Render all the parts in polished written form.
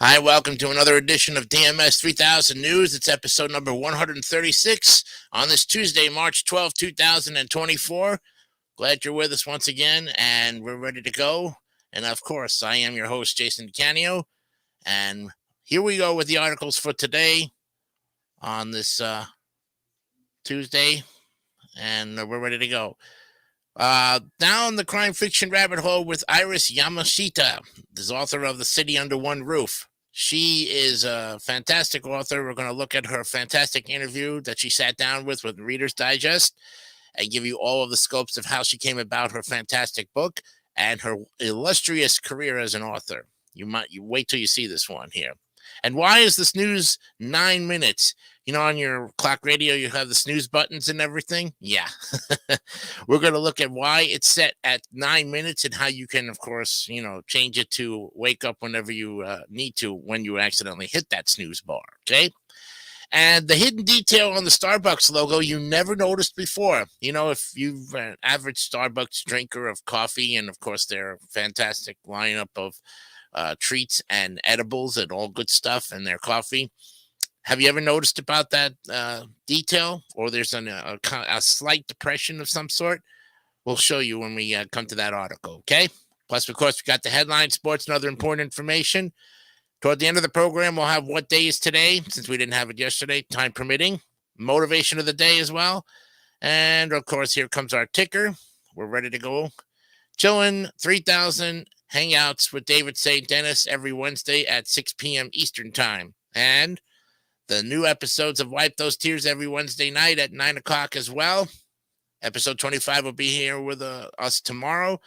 Hi, welcome to another edition of DMS 3000 News. It's episode number 136 on this Tuesday, March 12, 2024. Glad you're with us once again, and we're ready to go. And of course, I am your host, Jason DeCanio. And here we go with the articles for today on this Tuesday, and we're ready to go. Down the crime fiction rabbit hole with Iris Yamashita, the author of The City Under One Roof. She is a fantastic author. We're going to look at her fantastic interview that she sat down with Reader's Digest and give you all of the scopes of how she came about her fantastic book and her illustrious career as an author. You wait till you see this one here. And why is this news 9 minutes? You know, on your clock radio, you have the snooze buttons and everything. Yeah. We're going to look at why it's set at 9 minutes and how you can, of course, change it to wake up whenever you need to when you accidentally hit that snooze bar. Okay. And the hidden detail on the Starbucks logo you never noticed before. You know, if you've an average Starbucks drinker of coffee, and of course, their fantastic lineup of treats and edibles and all good stuff and their coffee. Have you ever noticed about that detail, or there's a slight depression of some sort? We'll show you when we come to that article, okay? Plus, of course, we got the headlines, sports, and other important information. Toward the end of the program, we'll have what day is today, since we didn't have it yesterday, time permitting. Motivation of the day as well. And, of course, here comes our ticker. We're ready to go. Chillin' 3000 Hangouts with David St. Dennis every Wednesday at 6 p.m. Eastern Time. And the new episodes of Wipe Those Tears every Wednesday night at 9 o'clock as well. Episode 25 will be here with us tomorrow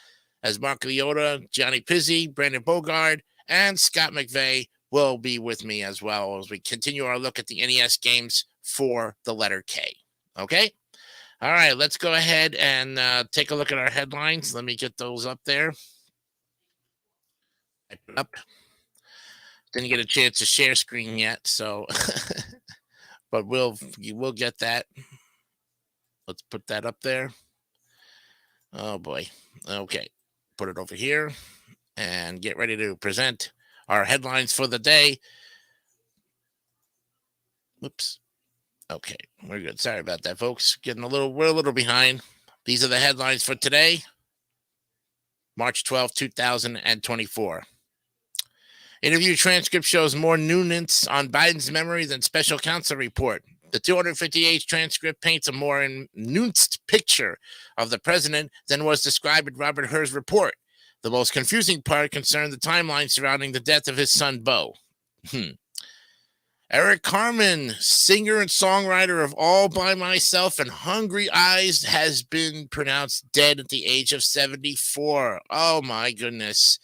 as Mark Leota, Johnny Pizzi, Brandon Bogard, and Scott McVeigh will be with me as well as we continue our look at the NES games for the letter K. Okay? All right, let's go ahead and take a look at our headlines. Let me get those up there. Up. Didn't get a chance to share screen yet, so but we'll get that. Let's put that up there. Oh boy. Okay. Put it over here and get ready to present our headlines for the day. Oops. Okay, we're good. Sorry about that, folks. We're a little behind. These are the headlines for today, March 12, 2024. Interview transcript shows more nuance on Biden's memory than special counsel report. The 258 transcript paints a more nuanced picture of the president than was described in Robert Hur's report. The most confusing part concerned the timeline surrounding the death of his son, Beau. Eric Carmen, singer and songwriter of All By Myself and Hungry Eyes, has been pronounced dead at the age of 74. Oh, my goodness.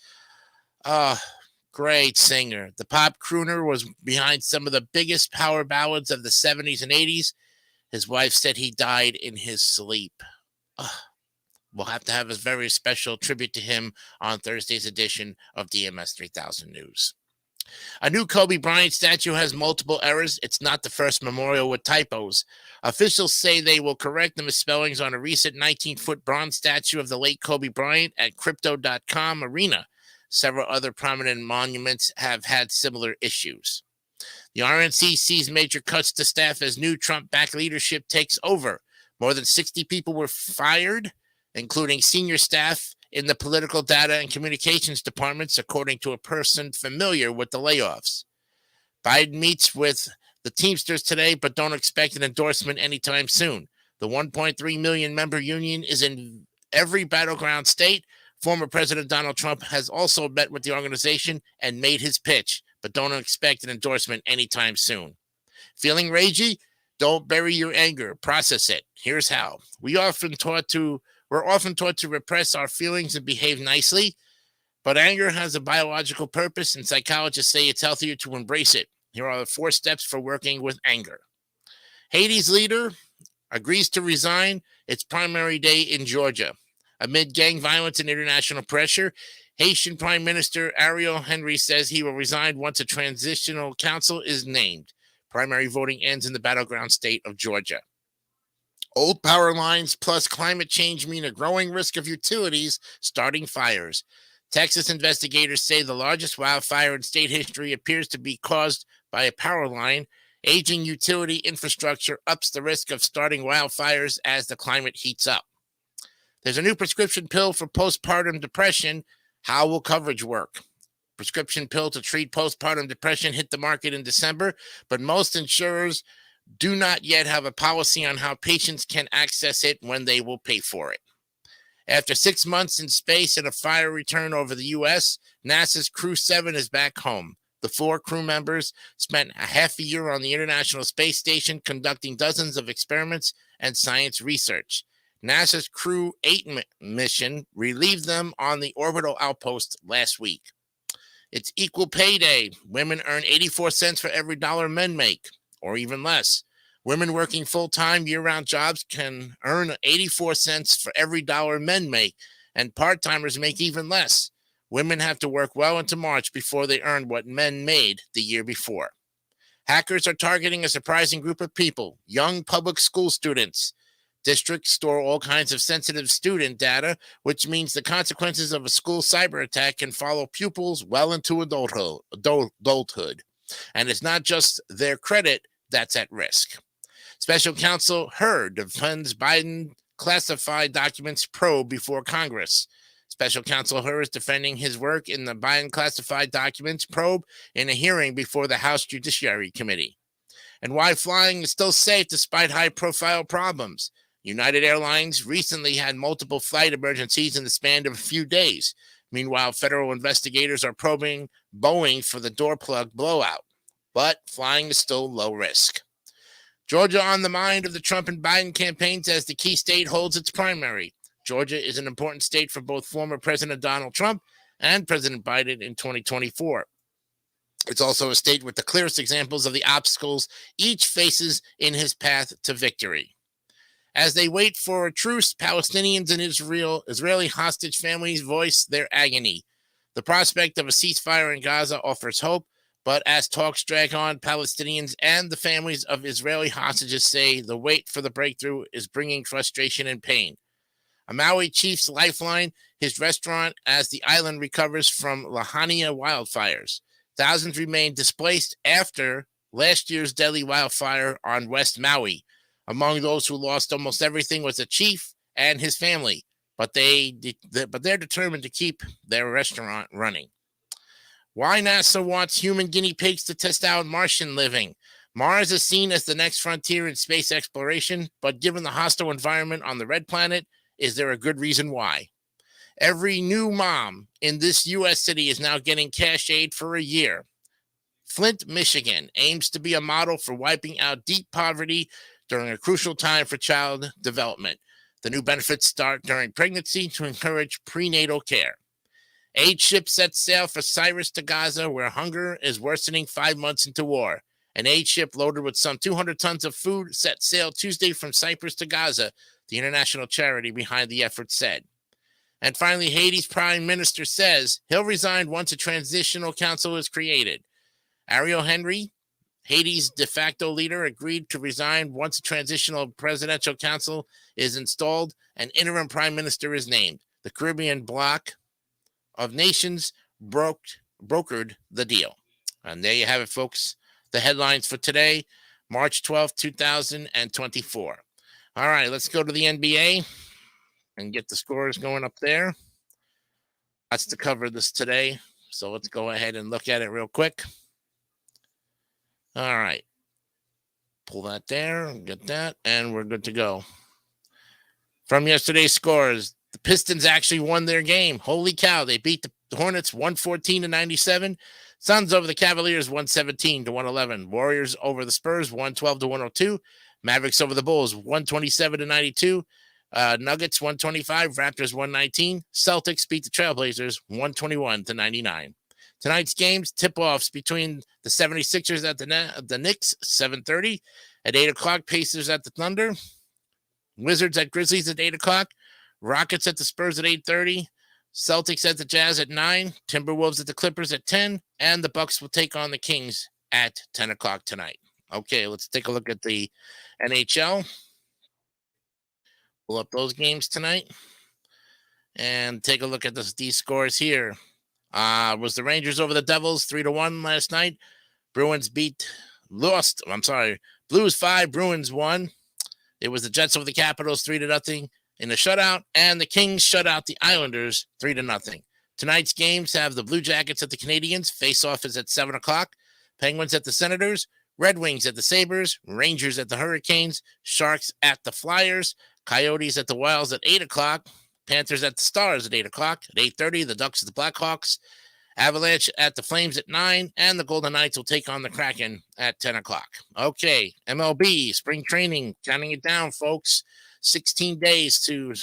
Great singer. The pop crooner was behind some of the biggest power ballads of the 70s and 80s. His wife said he died in his sleep. We'll have to have a very special tribute to him on Thursday's edition of DMS 3000 News. A new Kobe Bryant statue has multiple errors. It's not the first memorial with typos. Officials say they will correct the misspellings on a recent 19-foot bronze statue of the late Kobe Bryant at Crypto.com Arena. Several other prominent monuments have had similar issues. The RNC sees major cuts to staff as new Trump-backed leadership takes over. More than 60 people were fired, including senior staff in the political data and communications departments, according to a person familiar with the layoffs. Biden meets with the Teamsters today, but don't expect an endorsement anytime soon. The 1.3 million member union is in every battleground state. Former President Donald Trump has also met with the organization and made his pitch, but don't expect an endorsement anytime soon. Feeling ragey? Don't bury your anger. Process it. Here's how. We're often taught to repress our feelings and behave nicely, but anger has a biological purpose, and psychologists say it's healthier to embrace it. Here are the 4 steps for working with anger. Haiti's leader agrees to resign its primary day in Georgia. Amid gang violence and international pressure, Haitian Prime Minister Ariel Henry says he will resign once a transitional council is named. Primary voting ends in the battleground state of Georgia. Old power lines plus climate change mean a growing risk of utilities starting fires. Texas investigators say the largest wildfire in state history appears to be caused by a power line. Aging utility infrastructure ups the risk of starting wildfires as the climate heats up. There's a new prescription pill for postpartum depression. How will coverage work? Prescription pill to treat postpartum depression hit the market in December, but most insurers do not yet have a policy on how patients can access it when they will pay for it. After 6 months in space and a fire return over the U.S., NASA's Crew 7 is back home. The 4 crew members spent a half a year on the International Space Station conducting dozens of experiments and science research. NASA's Crew 8 mission relieved them on the orbital outpost last week. It's equal pay day. Women earn 84 cents for every dollar men make, or even less. Women working full-time year-round jobs can earn 84 cents for every dollar men make, and part-timers make even less. Women have to work well into March before they earn what men made the year before. Hackers are targeting a surprising group of people, young public school students. Districts store all kinds of sensitive student data, which means the consequences of a school cyber attack can follow pupils well into adulthood. And it's not just their credit that's at risk. Special Counsel Hur defends Biden classified documents probe before Congress. Special Counsel Hur is defending his work in the Biden classified documents probe in a hearing before the House Judiciary Committee. And why flying is still safe despite high-profile problems. United Airlines recently had multiple flight emergencies in the span of a few days. Meanwhile, federal investigators are probing Boeing for the door plug blowout. But flying is still low risk. Georgia on the mind of the Trump and Biden campaigns as the key state holds its primary. Georgia is an important state for both former President Donald Trump and President Biden in 2024. It's also a state with the clearest examples of the obstacles each faces in his path to victory. As they wait for a truce, Palestinians and Israeli hostage families voice their agony. The prospect of a ceasefire in Gaza offers hope, but as talks drag on, Palestinians and the families of Israeli hostages say the wait for the breakthrough is bringing frustration and pain. A Maui chief's lifeline, his restaurant as the island recovers from Lahaina wildfires. Thousands remain displaced after last year's deadly wildfire on West Maui. Among those who lost almost everything was a chief and his family, but they're determined to keep their restaurant running. Why NASA wants human guinea pigs to test out Martian living. Mars is seen as the next frontier in space exploration, but given the hostile environment on the red planet, is there a good reason why? Every new mom in this U.S. city is now getting cash aid for a year. Flint, Michigan aims to be a model for wiping out deep poverty during a crucial time for child development. The new benefits start during pregnancy to encourage prenatal care. Aid ship sets sail for Cyprus to Gaza, where hunger is worsening 5 months into war. An aid ship loaded with some 200 tons of food set sail Tuesday from Cyprus to Gaza, the international charity behind the effort said. And finally, Haiti's prime minister says he'll resign once a transitional council is created. Ariel Henry, Haiti's de facto leader, agreed to resign once a transitional presidential council is installed and interim prime minister is named. The Caribbean bloc of nations brokered the deal. And there you have it, folks. The headlines for today, March 12th, 2024. All right, let's go to the NBA and get the scores going up there. That's to cover this today. So let's go ahead and look at it real quick. All right. Pull that there, get that, and we're good to go. From yesterday's scores, the Pistons actually won their game. Holy cow, they beat the Hornets 114-97. Suns over the Cavaliers 117-111. Warriors over the Spurs 112-102. Mavericks over the Bulls 127-92. Nuggets 125. Raptors 119. Celtics beat the Trailblazers 121-99. Tonight's games, tip-offs between the 76ers at the Knicks, 7:30. At 8 o'clock, Pacers at the Thunder. Wizards at Grizzlies at 8 o'clock. Rockets at the Spurs at 8:30. Celtics at the Jazz at 9. Timberwolves at the Clippers at 10. And the Bucks will take on the Kings at 10 o'clock tonight. Okay, let's take a look at the NHL. Pull up those games tonight. and take a look at these scores here. Was the Rangers over the Devils 3-1 last night? Blues 5, Bruins 1. It was the Jets over the Capitals 3-0 in the shutout, and the Kings shut out the Islanders 3-0. Tonight's games have the Blue Jackets at the Canadiens. Face-off is at 7 o'clock. Penguins at the Senators. Red Wings at the Sabres. Rangers at the Hurricanes. Sharks at the Flyers. Coyotes at the Wilds at 8 o'clock. Panthers at the Stars at 8 o'clock. At 8:30, the Ducks at the Blackhawks. Avalanche at the Flames at 9. And the Golden Knights will take on the Kraken at 10 o'clock. Okay, MLB, spring training, counting it down, folks. 16 days to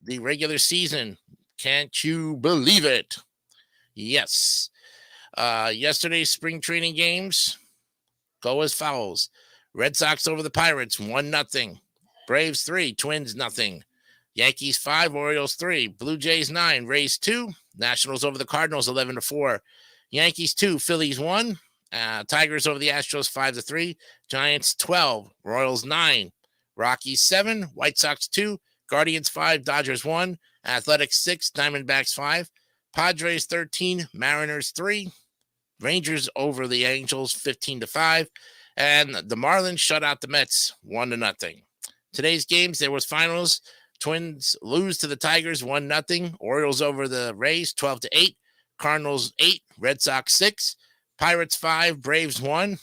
the regular season. Can't you believe it? Yes. Yesterday's spring training games go as follows. Red Sox over the Pirates, 1-0. Braves 3, Twins 0. Yankees 5, Orioles 3. Blue Jays 9, Rays 2. Nationals over the Cardinals 11-4. Yankees 2, Phillies 1. Tigers over the Astros 5-3. Giants 12, Royals 9. Rockies 7, White Sox 2. Guardians 5, Dodgers 1. Athletics 6, Diamondbacks 5. Padres 13, Mariners 3. Rangers over the Angels 15-5. And the Marlins shut out the Mets 1-0. Today's games, there was finals. Twins lose to the Tigers 1-0. Orioles over the Rays 12-8. Cardinals 8, Red Sox 6. Pirates 5, Braves 1.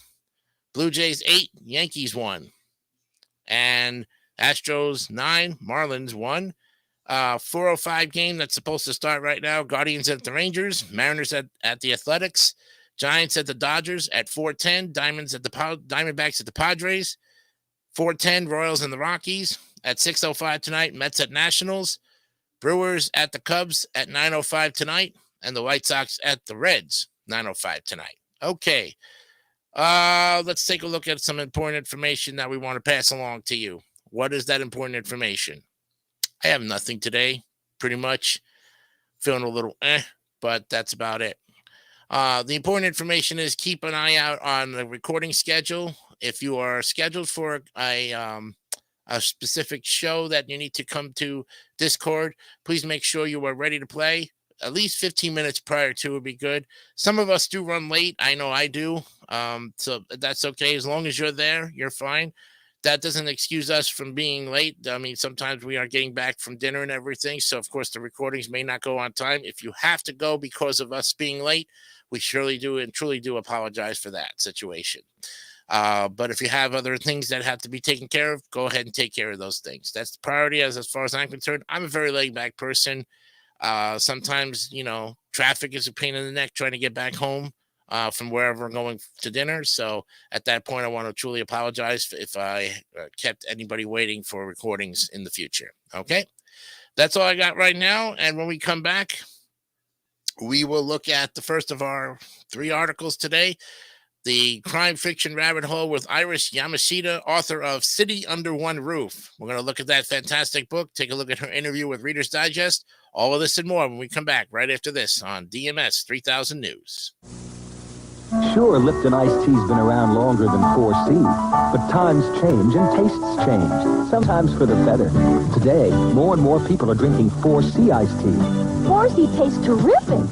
Blue Jays 8, Yankees 1. And Astros 9, Marlins 1. 4:05 game that's supposed to start right now. Guardians at the Rangers, Mariners at the Athletics, Giants at the Dodgers at 4:10, Diamondbacks at the Padres, 4:10, Royals and the Rockies. At 6:05 tonight, Mets at Nationals, Brewers at the Cubs at 9:05 tonight, and the White Sox at the Reds, 9:05 tonight. Okay, let's take a look at some important information that we want to pass along to you. What is that important information? I have nothing today, pretty much. Feeling a little but that's about it. The important information is keep an eye out on the recording schedule. If you are scheduled for a specific show that you need to come to Discord, please make sure you are ready to play. At least 15 minutes prior to would be good. Some of us do run late. I know I do. So that's okay. As long as you're there, you're fine. That doesn't excuse us from being late. I mean, sometimes we are getting back from dinner and everything. So, of course, the recordings may not go on time. If you have to go because of us being late, we surely do and truly do apologize for that situation. But if you have other things that have to be taken care of, go ahead and take care of those things. That's the priority as far as I'm concerned. I'm a very laid-back person. Sometimes, traffic is a pain in the neck trying to get back home from wherever I'm going to dinner. So at that point, I want to truly apologize if I kept anybody waiting for recordings in the future. Okay, that's all I got right now. And when we come back, we will look at the first of our 3 articles today. The crime fiction rabbit hole with Iris Yamashita, author of City Under One Roof. We're going to look at that fantastic book, take a look at her interview with Reader's Digest, all of this and more when we come back right after this on DMS 3000 News. Sure, Lipton iced tea's been around longer than 4C, but times change and tastes change, sometimes for the better. Today, more and more people are drinking 4C iced tea. 4C tastes terrific.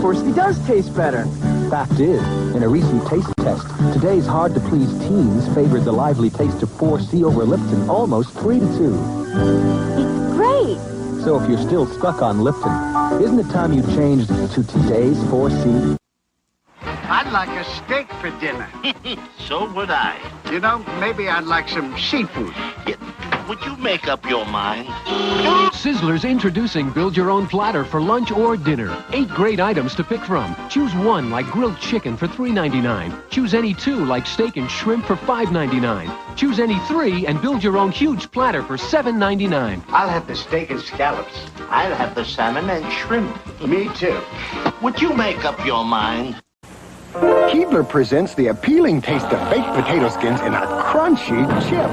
4C does taste better. Fact is, in a recent taste test, today's hard-to-please teens favored the lively taste of 4C over Lipton almost 3-2. It's great. So if you're still stuck on Lipton, isn't it time you changed to today's 4C? I'd like a steak for dinner. So would I. Maybe I'd like some seafood. Would you make up your mind? Sizzler's introducing Build Your Own Platter for lunch or dinner. 8 great items to pick from. Choose 1 like grilled chicken for $3.99. Choose any 2 like steak and shrimp for $5.99. Choose any 3 and build your own huge platter for $7.99. I'll have the steak and scallops. I'll have the salmon and shrimp. Me too. Would you make up your mind? Keebler presents the appealing taste of baked potato skins in a crunchy chip.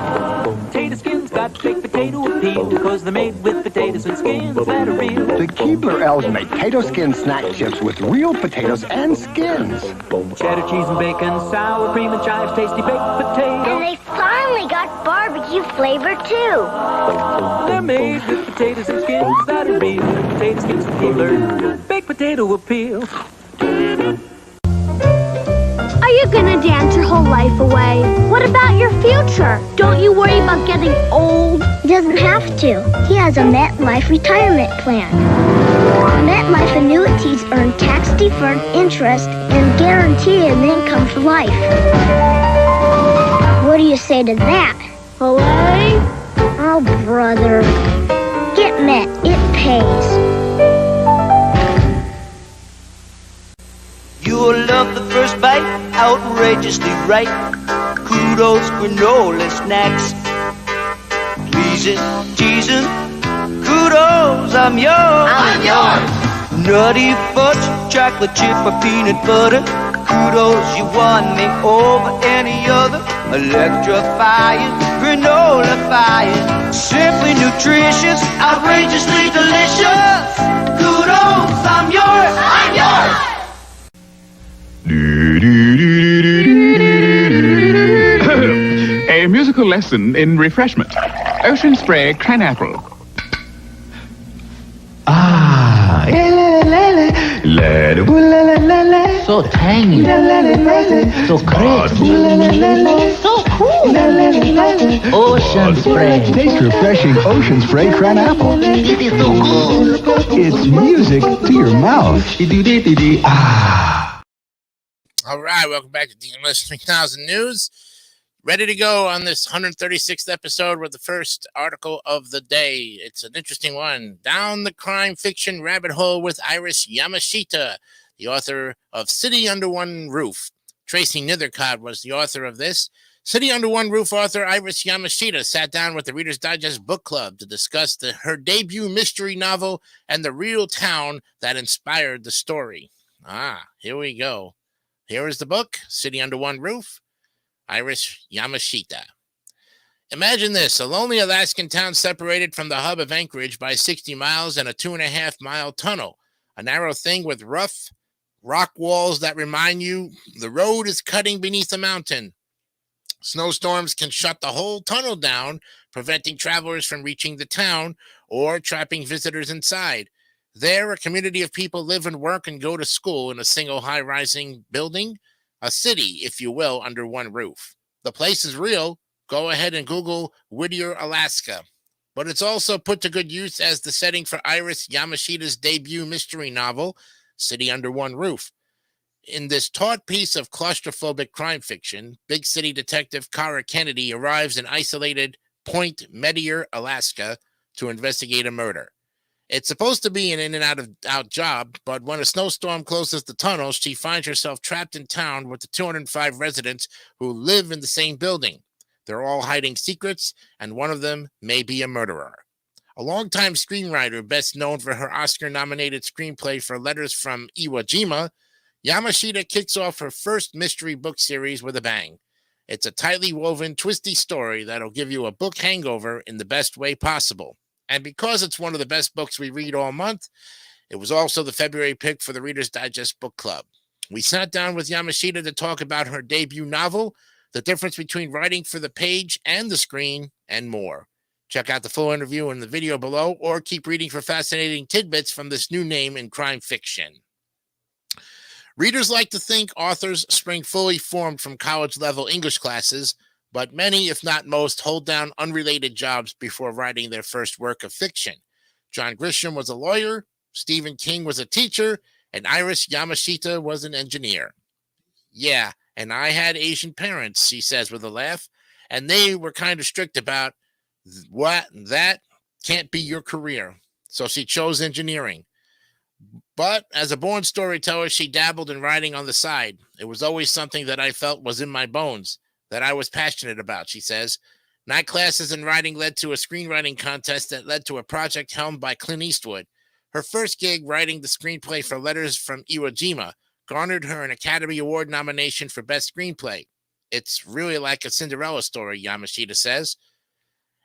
Potato skins got baked potato appeal because they're made with potatoes and skins that are real. The Keebler elves make potato skin snack chips with real potatoes and skins. Cheddar cheese and bacon, sour cream and chives, tasty baked potato. And they fly finally got barbecue flavor, too. They're made with potatoes and skins that are real. Potato skins and Keebler. Baked potato appeal. Are you gonna dance your whole life away? What about your future? Don't you worry about getting old? He doesn't have to. He has a MetLife retirement plan. MetLife annuities earn tax-deferred interest and guarantee an income for life. What do you say to that? Away? Oh, brother. Get Met. It pays. You'll love the first bite, outrageously right. Kudos, granola snacks. Pleasing, teasing, kudos, I'm yours. I'm yours. Nutty fudge, chocolate chip, or peanut butter. Kudos, you won me over any other. Electrifying, granola fire. Simply nutritious, outrageously delicious. Kudos, I'm yours. I'm yours. A musical lesson in refreshment. Ocean Spray Cranapple. Ah, so tangy, so crisp, so cool. Ocean Spray. Taste refreshing Ocean Spray Cranapple. It is so good. It's music to your mouth. Ah. All right, welcome back to DMS 3000 News. Ready to go on this 136th episode with the first article of the day. It's an interesting one. Down the crime fiction rabbit hole with Iris Yamashita, the author of City Under One Roof. Tracy Nithercott was the author of this. City Under One Roof author Iris Yamashita sat down with the Reader's Digest Book Club to discuss her debut mystery novel and the real town that inspired the story. Here we go. Here is the book, City Under One Roof, Iris Yamashita. Imagine this, a lonely Alaskan town separated from the hub of Anchorage by 60 miles and a 2.5-mile tunnel, a narrow thing with rough rock walls that remind you the road is cutting beneath a mountain. Snowstorms can shut the whole tunnel down, preventing travelers from reaching the town or trapping visitors inside. There, a community of people live and work and go to school in a single high-rising building, a city, if you will, under one roof. The place is real. Go ahead and Google Whittier, Alaska. But it's also put to good use as the setting for Iris Yamashita's debut mystery novel, City Under One Roof. In this taut piece of claustrophobic crime fiction, big city detective Kara Kennedy arrives in isolated Point Meteor, Alaska, to investigate a murder. It's supposed to be an in-and-out job, but when a snowstorm closes the tunnel, she finds herself trapped in town with the 205 residents who live in the same building. They're all hiding secrets, and one of them may be a murderer. A longtime screenwriter, best known for her Oscar-nominated screenplay for Letters from Iwo Jima, Yamashita kicks off her first mystery book series with a bang. It's a tightly woven, twisty story that'll give you a book hangover in the best way possible. And because it's one of the best books we read all month, it was also the February pick for the Reader's Digest Book Club. We sat down with Yamashita to talk about her debut novel, the difference between writing for the page and the screen, and more. Check out the full interview in the video below, or keep reading for fascinating tidbits from this new name in crime fiction. Readers like to think authors spring fully formed from college-level English classes, but many, if not most, hold down unrelated jobs before writing their first work of fiction. John Grisham was a lawyer, Stephen King was a teacher, and Iris Yamashita was an engineer. Yeah, and I had Asian parents, she says with a laugh, and they were kind of strict about that can't be your career. So she chose engineering. But as a born storyteller, she dabbled in writing on the side. It was always something that I felt was in my bones, that I was passionate about, she says. Night classes in writing led to a screenwriting contest that led to a project helmed by Clint Eastwood. Her first gig, writing the screenplay for Letters from Iwo Jima, garnered her an Academy Award nomination for Best Screenplay. It's really like a Cinderella story, Yamashita says.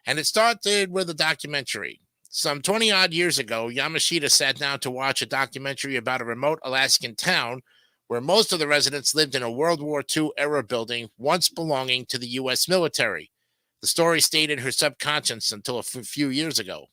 And it started with a documentary. Some 20-odd years ago, Yamashita sat down to watch a documentary about a remote Alaskan town where most of the residents lived in a World War II era building once belonging to the U.S. military. The story stayed in her subconscious until a few years ago.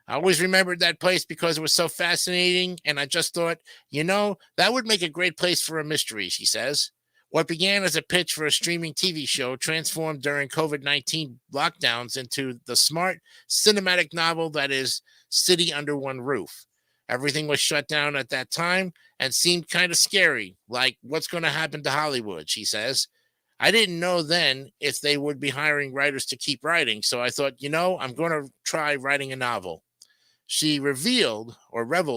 I always remembered that place because it was so fascinating, and I just thought, that would make a great place for a mystery, she says. What began as a pitch for a streaming TV show transformed during COVID-19 lockdowns into the smart cinematic novel that is City Under One Roof. Everything was shut down at that time and seemed kind of scary, like what's going to happen to Hollywood, she says. I didn't know then if they would be hiring writers to keep writing, so I thought, I'm going to try writing a novel. She reveled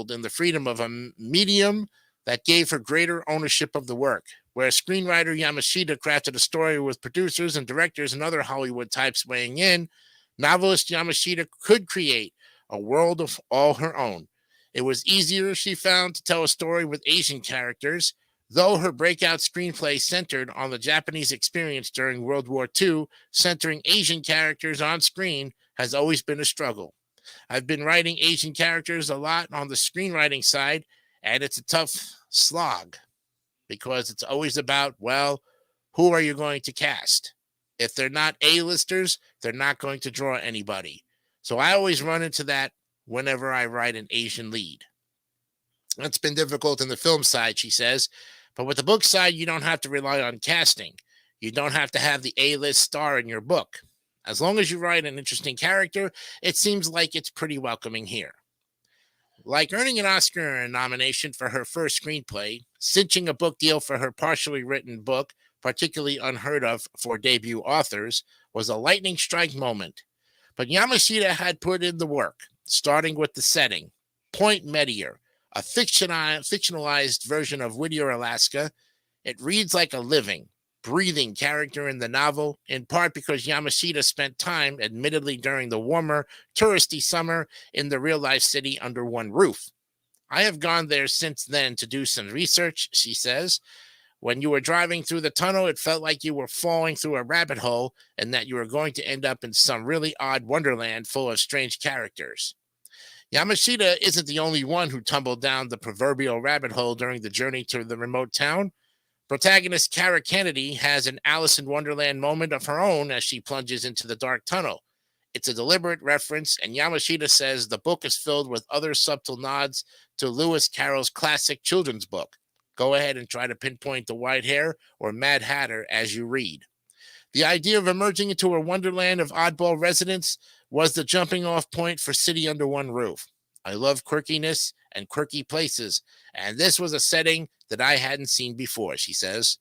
in the freedom of a medium that gave her greater ownership of the work. Where screenwriter Yamashita crafted a story with producers and directors and other Hollywood types weighing in, novelist Yamashita could create a world of all her own. It was easier, she found, to tell a story with Asian characters, though her breakout screenplay centered on the Japanese experience during World War II, centering Asian characters on screen has always been a struggle. I've been writing Asian characters a lot on the screenwriting side, and it's a tough slog because it's always about, who are you going to cast? If they're not A-listers, they're not going to draw anybody. So I always run into that whenever I write an Asian lead. That's been difficult in the film side, she says, but with the book side, you don't have to rely on casting. You don't have to have the A-list star in your book. As long as you write an interesting character, it seems like it's pretty welcoming here. Like earning an Oscar nomination for her first screenplay, cinching a book deal for her partially written book, particularly unheard of for debut authors, was a lightning strike moment. But Yamashita had put in the work, starting with the setting. Point Meteor, a fictionalized version of Whittier, Alaska. It reads like a living, breathing character in the novel, in part because Yamashita spent time, admittedly during the warmer, touristy summer, in the real-life city under one roof. I have gone there since then to do some research, she says. When you were driving through the tunnel, it felt like you were falling through a rabbit hole and that you were going to end up in some really odd wonderland full of strange characters. Yamashita isn't the only one who tumbled down the proverbial rabbit hole during the journey to the remote town. Protagonist Kara Kennedy has an Alice in Wonderland moment of her own as she plunges into the dark tunnel. It's a deliberate reference, and Yamashita says the book is filled with other subtle nods to Lewis Carroll's classic children's book. Go ahead and try to pinpoint the white hair or Mad Hatter as you read. The idea of emerging into a wonderland of oddball residents was the jumping off point for City Under One Roof. I love quirkiness and quirky places, and this was a setting that I hadn't seen before, she says.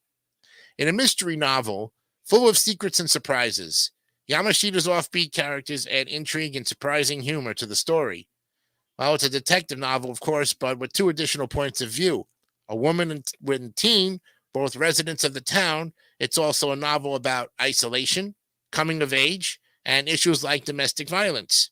In a mystery novel full of secrets and surprises, Yamashita's offbeat characters add intrigue and surprising humor to the story. Well, it's a detective novel, of course, but with two additional points of view. A woman and teen, both residents of the town. It's also a novel about isolation, coming of age, and issues like domestic violence.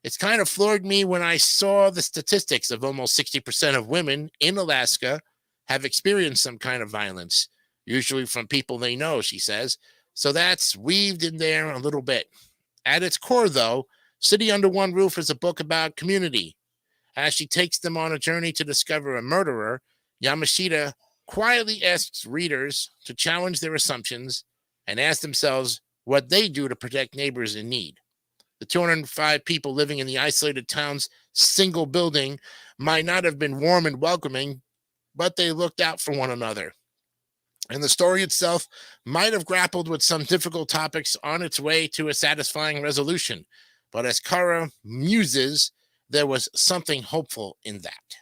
It's kind of floored me when I saw the statistics of almost 60% of women in Alaska have experienced some kind of violence, usually from people they know, she says. So that's weaved in there a little bit. At its core, though, City Under One Roof is a book about community. As she takes them on a journey to discover a murderer, Yamashita quietly asks readers to challenge their assumptions and ask themselves what they do to protect neighbors in need. The 205 people living in the isolated town's single building might not have been warm and welcoming, but they looked out for one another. And the story itself might have grappled with some difficult topics on its way to a satisfying resolution. But as Kara muses, there was something hopeful in that.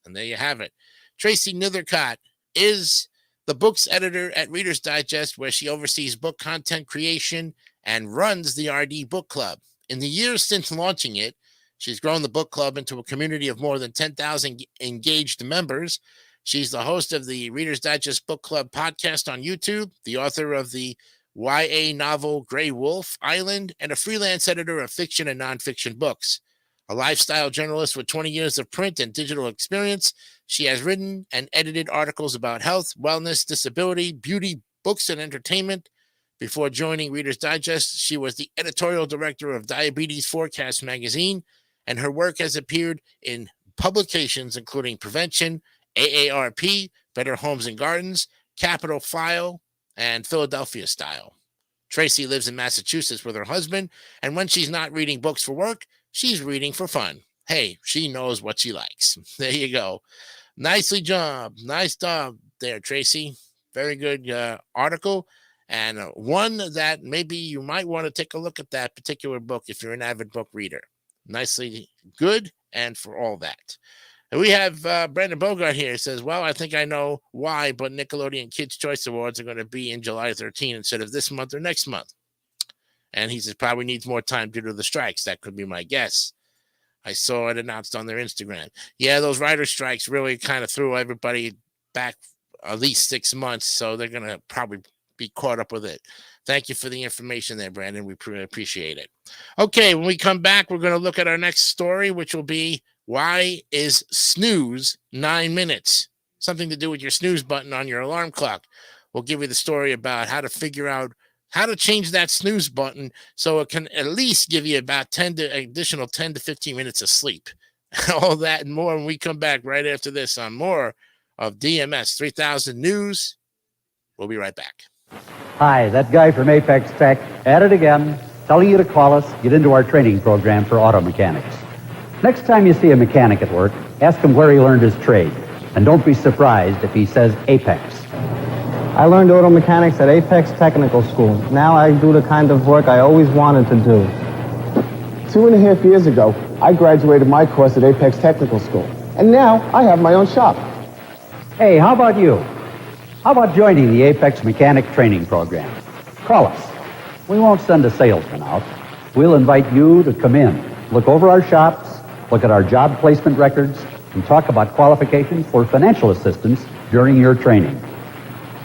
And there you have it. Tracy Nethercott is the book's editor at Reader's Digest, where she oversees book content creation and runs the RD Book Club. In the years since launching it, she's grown the book club into a community of more than 10,000 engaged members. She's the host of the Reader's Digest Book Club podcast on YouTube, the author of the YA novel Grey Wolf Island, and a freelance editor of fiction and nonfiction books. A lifestyle journalist with 20 years of print and digital experience, she has written and edited articles about health, wellness, disability, beauty, books, and entertainment. Before joining Reader's Digest, she was the editorial director of Diabetes Forecast magazine, and her work has appeared in publications including Prevention, AARP, Better Homes and Gardens, Capital File, and Philadelphia Style. Tracy lives in Massachusetts with her husband, and when she's not reading books for work, she's reading for fun. Hey, she knows what she likes. There you go. Nicely job. Nice job there, Tracy. Very good article, and one that maybe you might want to take a look at that particular book if you're an avid book reader. Nicely good, and for all that. And we have Brandon Bogart here. He says, well, I think I know why, but Nickelodeon Kids' Choice Awards are going to be in July 13 instead of this month or next month. And he says probably needs more time due to the strikes. That could be my guess. I saw it announced on their Instagram. Yeah, those writer strikes really kind of threw everybody back at least 6 months, so they're going to probably be caught up with it. Thank you for the information there, Brandon. We appreciate it. Okay, when we come back, we're going to look at our next story, which will be, why is snooze 9 minutes? Something to do with your snooze button on your alarm clock. We'll give you the story about how to figure out how to change that snooze button so it can at least give you about additional 10 to 15 minutes of sleep. All that and more when we come back right after this on more of DMS 3000 News. We'll be right back. Hi, that guy from Apex Tech at it again, telling you to call us, get into our training program for auto mechanics. Next time you see a mechanic at work, ask him where he learned his trade. And don't be surprised if he says Apex. I learned auto mechanics at Apex Technical School. Now I do the kind of work I always wanted to do. 2.5 years ago, I graduated my course at Apex Technical School. And now I have my own shop. Hey, how about you? How about joining the Apex Mechanic Training Program? Call us. We won't send a salesman out. We'll invite you to come in, look over our shops, look at our job placement records, and talk about qualifications for financial assistance during your training.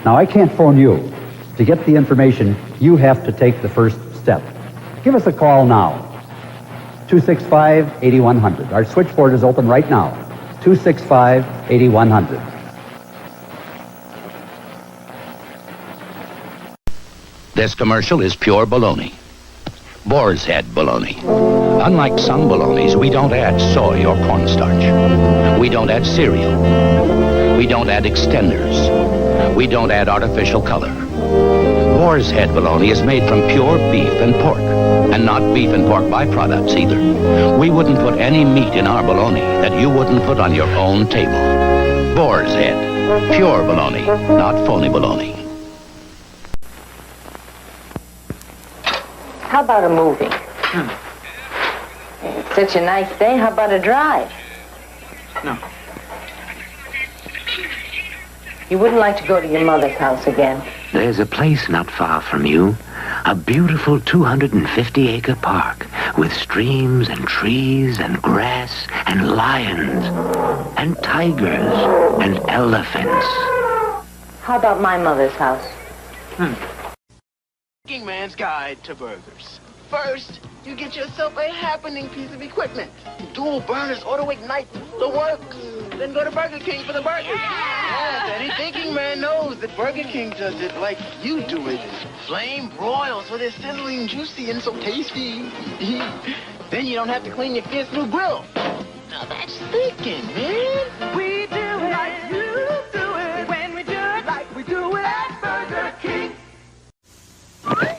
Now, I can't phone you. To get the information, you have to take the first step. Give us a call now. 265-8100. Our switchboard is open right now. 265-8100. This commercial is pure baloney. Boar's Head baloney. Unlike some balonies, we don't add soy or cornstarch. We don't add cereal. We don't add extenders. We don't add artificial color. Boar's Head bologna is made from pure beef and pork, and not beef and pork byproducts either. We wouldn't put any meat in our bologna that you wouldn't put on your own table. Boar's Head, pure bologna, not phony bologna. How about a movie? It's such a nice day. How about a drive? No. You wouldn't like to go to your mother's house again? There's a place not far from you. A beautiful 250-acre park with streams and trees and grass and lions and tigers and elephants. How about my mother's house? Working Man's Guide to Burgers. First, you get yourself a happening piece of equipment. Dual burners, auto-ignite, the works. Then go to Burger King for the burgers. Yes, any thinking man knows that Burger King does it like you do it. Flame broil so they're sizzling juicy and so tasty. Then you don't have to clean your fierce new grill. Now that's thinking, man. We do it like you do it. When we do it like we do it at Burger King.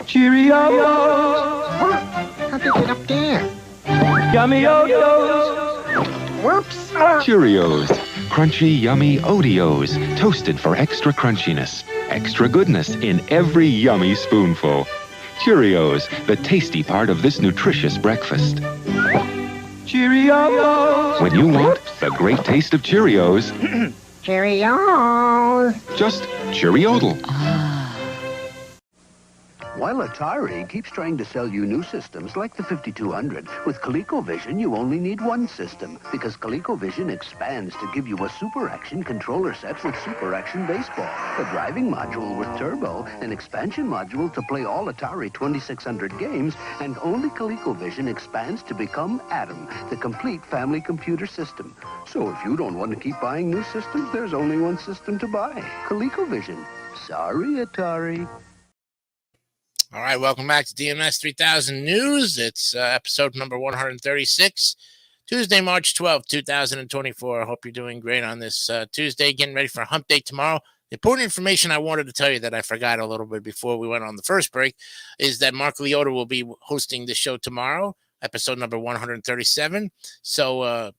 Cheerios! How'd they get up there? Yummy Oreos! Whoops! Cheerios. Crunchy, yummy Oreos. Toasted for extra crunchiness. Extra goodness in every yummy spoonful. Cheerios, the tasty part of this nutritious breakfast. Cheerios! When you want the great taste of Cheerios, Cheerios! just Cheeriodle. While Atari keeps trying to sell you new systems like the 5200, with ColecoVision you only need one system, because ColecoVision expands to give you a Super Action controller set with Super Action Baseball, a driving module with turbo, an expansion module to play all Atari 2600 games, and only ColecoVision expands to become Atom, the complete family computer system. So if you don't want to keep buying new systems, there's only one system to buy, ColecoVision. Sorry, Atari. All right, welcome back to DMS 3000 News. It's episode number 136, Tuesday, March 12th, 2024. I hope you're doing great on this Tuesday, getting ready for Hump Day tomorrow. Important information I wanted to tell you that I forgot a little bit before we went on the first break is that Mark Leota will be hosting the show tomorrow, episode number 137. So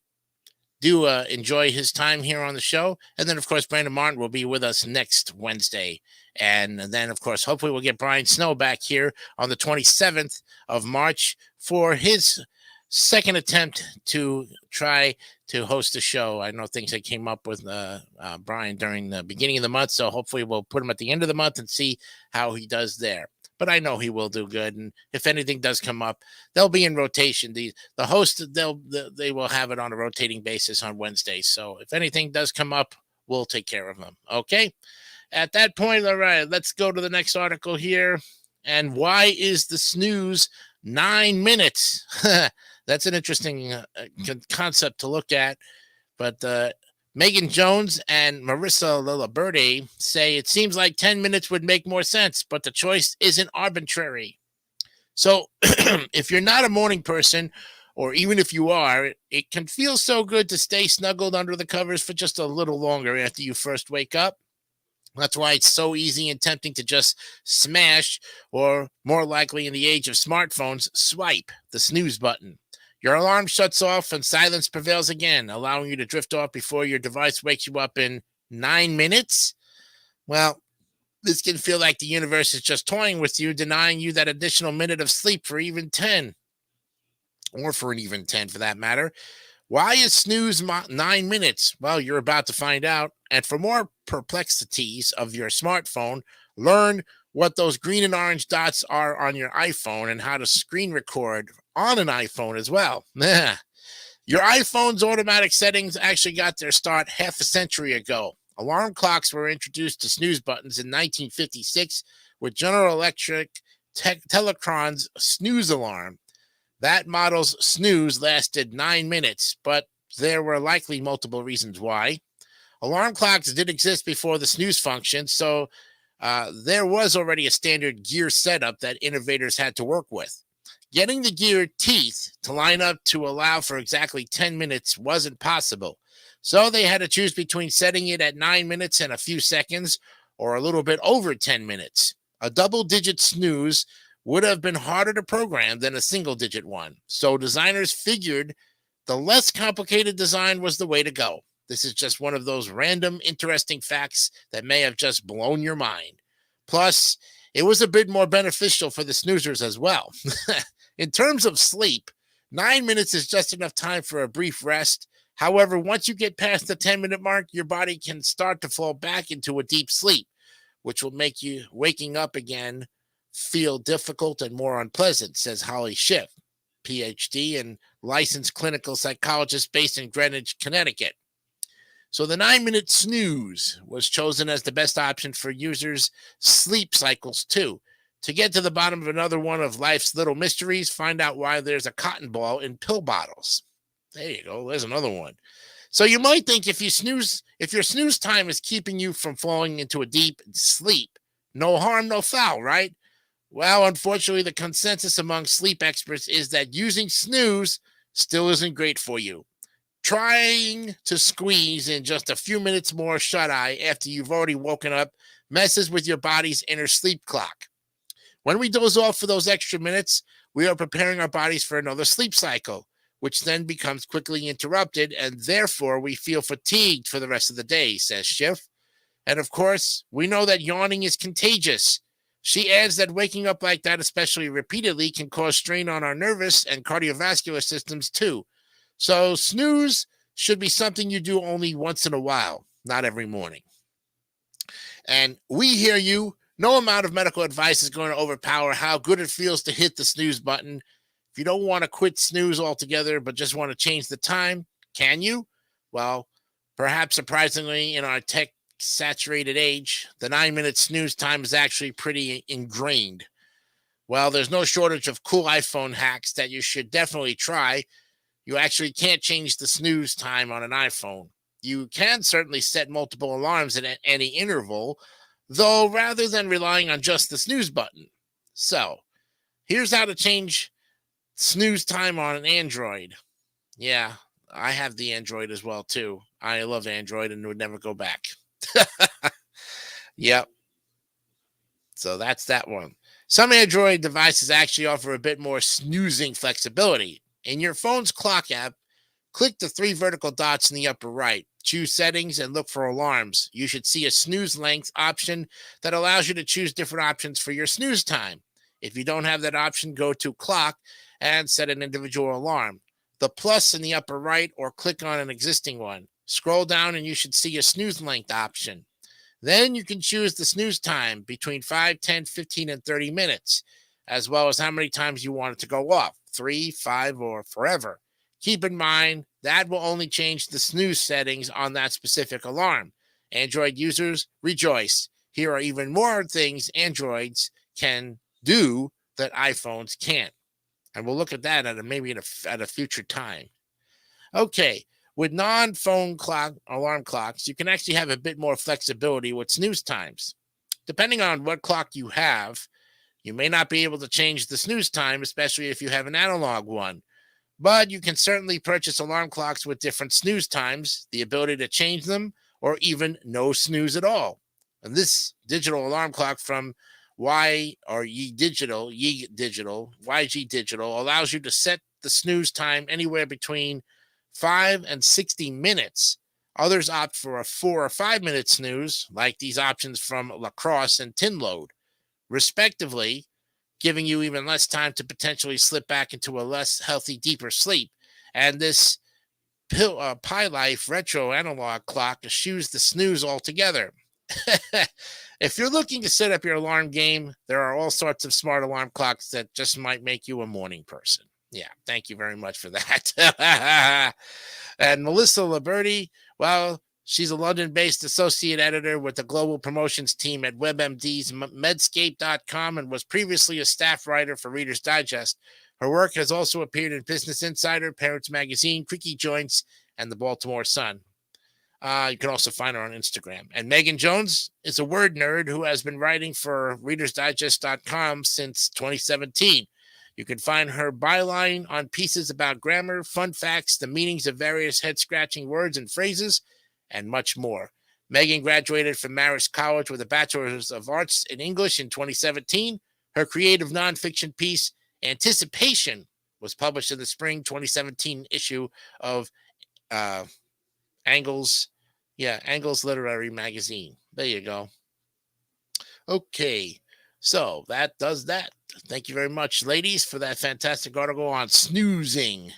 do enjoy his time here on the show. And then, of course, Brandon Martin will be with us next Wednesday. And then, of course, hopefully we'll get Brian Snow back here on the 27th of March for his second attempt to try to host the show. I know things that came up with Brian during the beginning of the month, so hopefully we'll put him at the end of the month and see how he does there. But I know he will do good, and if anything does come up, they'll be in rotation. The host, they will have it on a rotating basis on Wednesdays. So if anything does come up, we'll take care of them. Okay. At that point, all right, let's go to the next article here. And why is the snooze 9 minutes? That's an interesting concept to look at. But Megan Jones and Marissa Lilliberti say it seems like 10 minutes would make more sense, but the choice isn't arbitrary. So if you're not a morning person, or even if you are, it can feel so good to stay snuggled under the covers for just a little longer after you first wake up. That's why it's so easy and tempting to just smash, or more likely in the age of smartphones, swipe the snooze button. Your alarm shuts off and silence prevails again, allowing you to drift off before your device wakes you up in 9 minutes. Well, this can feel like the universe is just toying with you, denying you that additional minute of sleep for even 10, or for an even 10 for that matter. Why is snooze 9 minutes? Well, you're about to find out. And for more perplexities of your smartphone, learn what those green and orange dots are on your iPhone and how to screen record on an iPhone as well. Your iPhone's automatic settings actually got their start half a century ago. Alarm clocks were introduced to snooze buttons in 1956 with General Electric Telecron's snooze alarm. That model's snooze lasted 9 minutes, but there were likely multiple reasons why. Alarm clocks did exist before the snooze function, so there was already a standard gear setup that innovators had to work with. Getting the gear teeth to line up to allow for exactly 10 minutes wasn't possible, so they had to choose between setting it at 9 minutes and a few seconds or a little bit over 10 minutes. A double-digit snooze would have been harder to program than a single-digit one, so designers figured the less complicated design was the way to go. This is just one of those random, interesting facts that may have just blown your mind. Plus, it was a bit more beneficial for the snoozers as well. In terms of sleep, 9 minutes is just enough time for a brief rest. However, once you get past the 10-minute mark, your body can start to fall back into a deep sleep, which will make you waking up again feel difficult and more unpleasant, says Holly Schiff, PhD and licensed clinical psychologist based in Greenwich, Connecticut. So the 9-minute snooze was chosen as the best option for users' sleep cycles too. To get to the bottom of another one of life's little mysteries, find out why there's a cotton ball in pill bottles. There you go. There's another one. So you might think if your snooze time is keeping you from falling into a deep sleep, no harm, no foul, right? Well, unfortunately, the consensus among sleep experts is that using snooze still isn't great for you. Trying to squeeze in just a few minutes more shut-eye after you've already woken up messes with your body's inner sleep clock. When we doze off for those extra minutes, we are preparing our bodies for another sleep cycle, which then becomes quickly interrupted, and therefore we feel fatigued for the rest of the day, says Schiff. And of course, we know that yawning is contagious. She adds that waking up like that, especially repeatedly, can cause strain on our nervous and cardiovascular systems too. So snooze should be something you do only once in a while, not every morning. And we hear you. No amount of medical advice is going to overpower how good it feels to hit the snooze button. If you don't want to quit snooze altogether, but just want to change the time, can you? Well, perhaps surprisingly, in our tech-saturated age, the 9-minute snooze time is actually pretty ingrained. Well, there's no shortage of cool iPhone hacks that you should definitely try. You actually can't change the snooze time on an iPhone. You can certainly set multiple alarms at any interval, though rather than relying on just the snooze button. So, here's how to change snooze time on an Android. Yeah, I have the Android as well, too. I love Android and would never go back. Yep. So that's that one. Some Android devices actually offer a bit more snoozing flexibility. In your phone's clock app, click the 3 vertical dots in the upper right. Choose settings and look for alarms. You should see a snooze length option that allows you to choose different options for your snooze time. If you don't have that option, go to clock and set an individual alarm. The plus in the upper right, or click on an existing one. Scroll down and you should see a snooze length option. Then you can choose the snooze time between 5, 10, 15, and 30 minutes, as well as how many times you want it to go off, 3, 5, or forever. Keep in mind, that will only change the snooze settings on that specific alarm. Android users, rejoice. Here are even more things Androids can do that iPhones can't. And we'll look at that at a future time. Okay. With non-phone clock alarm clocks, you can actually have a bit more flexibility with snooze times. Depending on what clock you have, you may not be able to change the snooze time, especially if you have an analog one. But you can certainly purchase alarm clocks with different snooze times, the ability to change them, or even no snooze at all. And this digital alarm clock from YG Digital allows you to set the snooze time anywhere between 5 and 60 minutes. Others opt for a 4 or 5 minute snooze, like these options from Lacrosse and Tinload, respectively, giving you even less time to potentially slip back into a less healthy, deeper sleep. And this Pi Life retro analog clock eschews the snooze altogether. If you're looking to set up your alarm game, there are all sorts of smart alarm clocks that just might make you a morning person. Yeah, thank you very much for that. And Melissa Liberty, well, she's a London-based associate editor with the global promotions team at WebMD's Medscape.com and was previously a staff writer for Reader's Digest. Her work has also appeared in Business Insider, Parents Magazine, Creaky Joints, and the Baltimore Sun. You can also find her on Instagram. And Megan Jones is a word nerd who has been writing for ReadersDigest.com since 2017. You can find her byline on pieces about grammar, fun facts, the meanings of various head-scratching words and phrases, and much more. Megan graduated from Marist College with a Bachelor's of Arts in English in 2017. Her creative nonfiction piece, Anticipation, was published in the spring 2017 issue of Angles Literary Magazine. There you go. Okay, so that does that. Thank you very much, ladies, for that fantastic article on snoozing,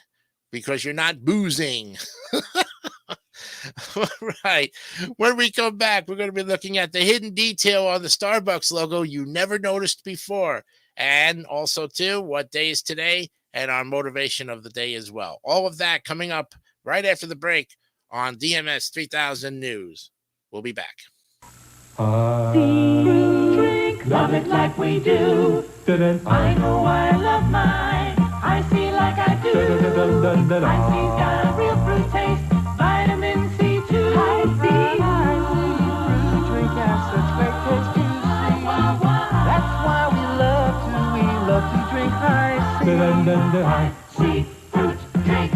because you're not boozing. All right. When we come back, we're going to be looking at the hidden detail on the Starbucks logo you never noticed before. And also, too, what day is today and our motivation of the day as well. All of that coming up right after the break on DMS 3000 News. We'll be back. Drink, love it like we do. I know I love mine. I see like I do. I see's got a real fruit taste. Vitamin C too. I see. Drink has such great taste too. That's why we love to drink high C. High C fruit drink.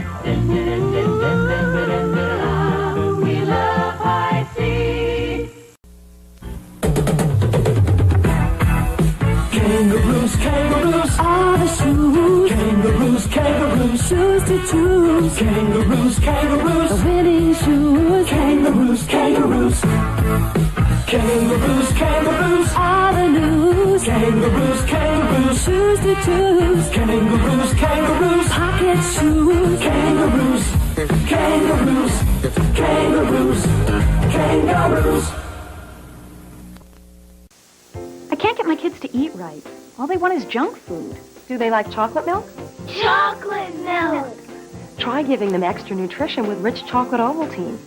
We love high C. Kangaroos, kangaroos, are the shoes. Kangaroos, kangaroos, shoes to choose. Kangaroos, kangaroos, the winning shoes. Kangaroos, kangaroos. Kangaroos, kangaroos, are the news. Kangaroos, kangaroos, shoes to choose. Kangaroos, kangaroos, pocket shoes. Kangaroos, kangaroos, kangaroos, kangaroos. I can't get my kids to eat right. All they want is junk food. Do they like chocolate milk? Chocolate milk! Try giving them extra nutrition with rich chocolate Ovaltine.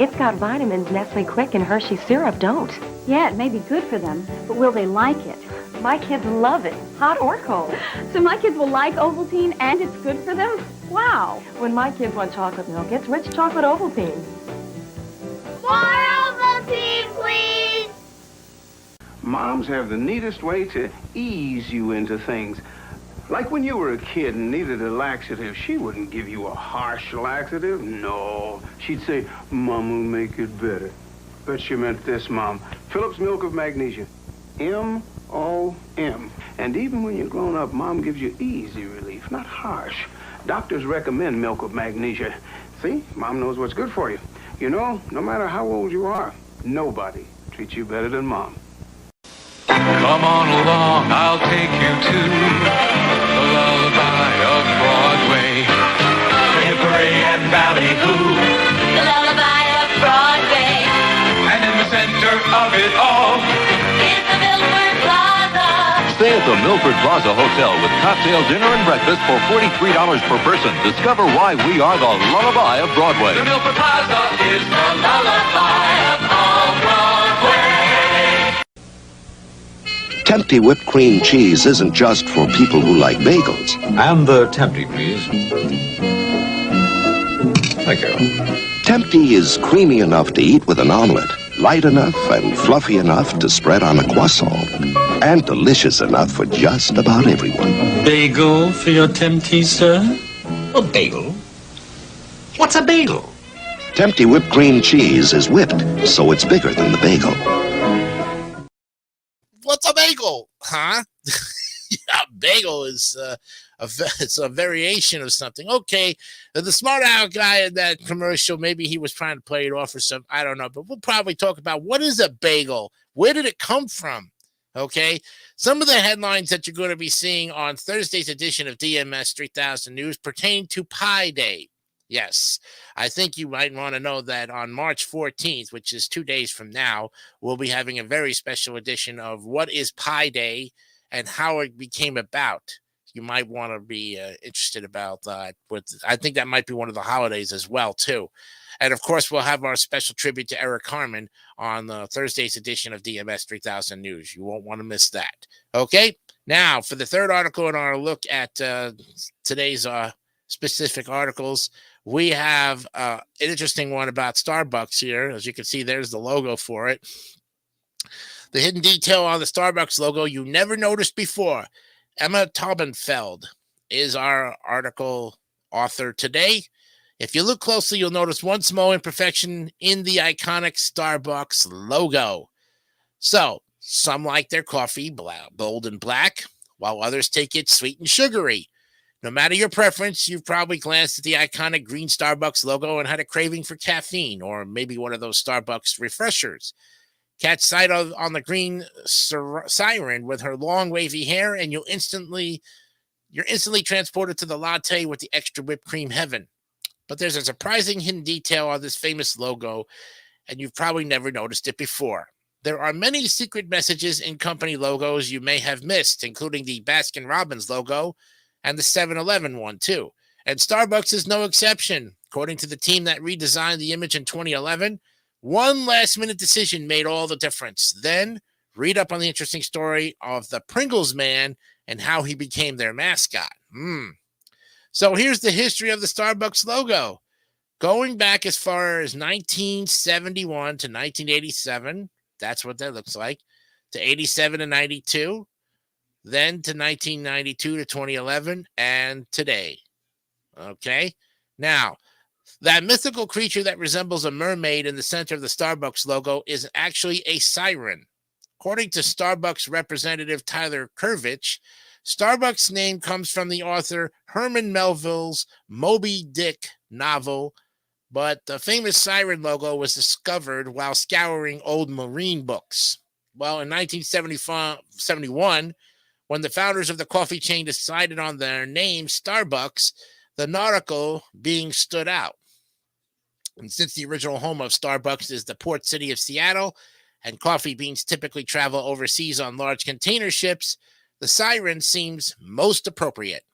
It's got vitamins Nestle Quick and Hershey syrup don't. Yeah, it may be good for them, but will they like it? My kids love it, hot or cold. So my kids will like Ovaltine and it's good for them? Wow. When my kids want chocolate milk, it's rich chocolate Ovaltine. More Ovaltine, please! Moms have the neatest way to ease you into things. Like when you were a kid and needed a laxative, she wouldn't give you a harsh laxative. No, she'd say, Mom will make it better. Bet she meant this, Mom. Phillips Milk of Magnesia. M-O-M. And even when you're grown up, Mom gives you easy relief, not harsh. Doctors recommend Milk of Magnesia. See, Mom knows what's good for you. You know, no matter how old you are, nobody treats you better than Mom. Come on along, I'll take you to the lullaby of Broadway. Hickory and ballyhoo, The lullaby of Broadway and in the center of it all is the Milford Plaza. Stay at the Milford Plaza Hotel with cocktail dinner and breakfast for $43 per person. Discover why we are the lullaby of Broadway. The Milford Plaza is the lullaby of all Broadway. Tempty whipped cream cheese isn't just for people who like bagels. And the Tempty, please. Thank you. Tempty is creamy enough to eat with an omelet, light enough and fluffy enough to spread on a croissant, and delicious enough for just about everyone. Bagel for your Tempty, sir? A bagel? What's a bagel? Tempty whipped cream cheese is whipped, so it's bigger than the bagel. What's a bagel? Huh? Yeah, bagel is it's a variation of something. Okay, the smart aleck guy in that commercial, maybe he was trying to play it off or something. I don't know, but we'll probably talk about what is a bagel? Where did it come from? Okay, some of the headlines that you're going to be seeing on Thursday's edition of DMS 3000 News pertain to Pi Day. Yes, I think you might want to know that on March 14th, which is 2 days from now, we'll be having a very special edition of What is Pi Day and how it became about. You might want to be interested about that. I think that might be one of the holidays as well, too. And, of course, we'll have our special tribute to Eric Harmon on Thursday's edition of DMS 3000 News. You won't want to miss that. Okay, now for the third article in our look at today's specific articles, we have an interesting one about Starbucks here. As you can see, there's the logo for it. The hidden detail on the Starbucks logo you never noticed before. Emma Taubenfeld is our article author today. If you look closely, you'll notice one small imperfection in the iconic Starbucks logo. So, some like their coffee bold and black, while others take it sweet and sugary. No matter your preference, you've probably glanced at the iconic green Starbucks logo and had a craving for caffeine, or maybe one of those Starbucks refreshers. Catch sight on the green siren with her long wavy hair, and you're instantly transported to the latte with the extra whipped cream heaven. But there's a surprising hidden detail on this famous logo, and you've probably never noticed it before. There are many secret messages in company logos you may have missed, including the Baskin-Robbins logo and the 7-Eleven one, too. And Starbucks is no exception. According to the team that redesigned the image in 2011, one last-minute decision made all the difference. Then, read up on the interesting story of the Pringles Man and how he became their mascot. So here's the history of the Starbucks logo. Going back as far as 1971 to 1987, that's what that looks like, to 87 to 92, then to 1992 to 2011, and today. Okay? Now, that mythical creature that resembles a mermaid in the center of the Starbucks logo is actually a siren. According to Starbucks representative Tyler Kervich, Starbucks' name comes from the author Herman Melville's Moby Dick novel, but the famous siren logo was discovered while scouring old marine books. Well, in 1971, when the founders of the coffee chain decided on their name, Starbucks, the nautical being stood out. And since the original home of Starbucks is the port city of Seattle, and coffee beans typically travel overseas on large container ships, the siren seems most appropriate.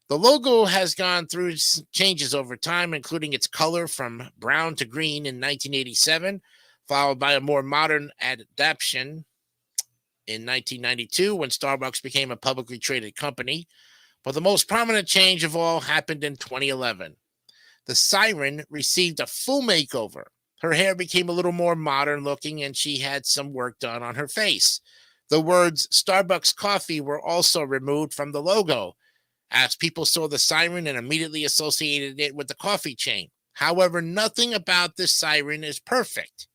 The logo has gone through changes over time, including its color from brown to green in 1987, followed by a more modern adaptation in 1992 when Starbucks became a publicly traded company. But the most prominent change of all happened in 2011. The siren received a full makeover. Her hair became a little more modern looking, and she had some work done on her face. The words Starbucks Coffee were also removed from the logo, as people saw the siren and immediately associated it with the coffee chain. However, nothing about this siren is perfect.